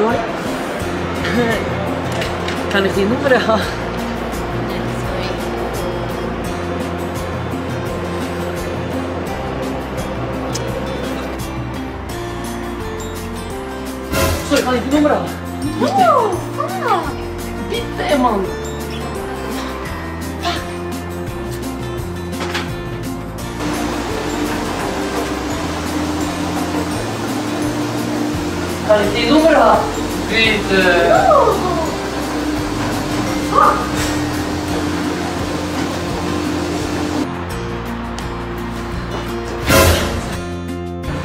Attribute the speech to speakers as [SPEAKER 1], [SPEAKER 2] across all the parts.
[SPEAKER 1] Sorry. Kann ich die Nummer haben? Sorry, kann ich die Nummer haben?
[SPEAKER 2] Oh, fuck!
[SPEAKER 1] Bitte, Mann! Kann ich die Nummer haben? Bitte!
[SPEAKER 2] Oh. Fuck!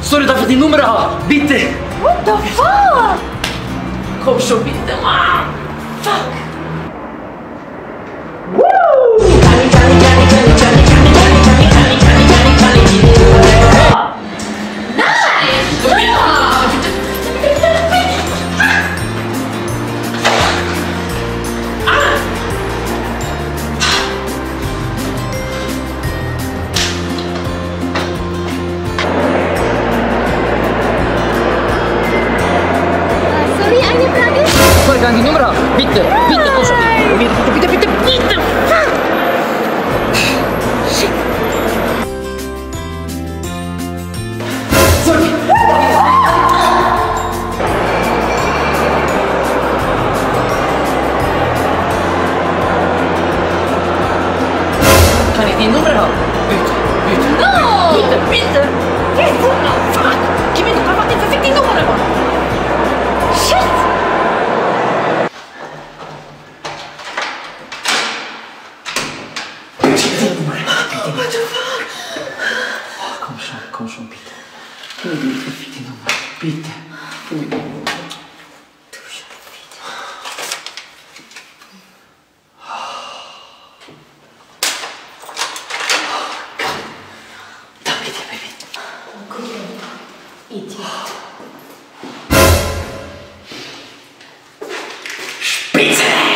[SPEAKER 1] Sorry, darf ich die Nummer haben? Bitte!
[SPEAKER 2] What the fuck?
[SPEAKER 1] Komm schon, bitte, Mann! Fuck!
[SPEAKER 2] Sorry, eine Frage.
[SPEAKER 1] Sorry, kann ich die Nummer haben? Bitte! Bitte, komm schon! Bitte, bitte, bitte, bitte! Fuck! Shit! Sorry! Kann ich die Nummer haben? Bitte, bitte!
[SPEAKER 2] No!
[SPEAKER 1] Bitte, bitte! Bitte! Oh, fuck! Gib mir doch einfach die verfickte Nummer, Mann!
[SPEAKER 2] Shit!
[SPEAKER 1] Komm schon, bitte. Gib mir die verfickte Nummer. Bitte. Gib mir die Nummer. Du Scheiße. Danke dir, Baby.
[SPEAKER 2] Idiot.
[SPEAKER 1] Spitze!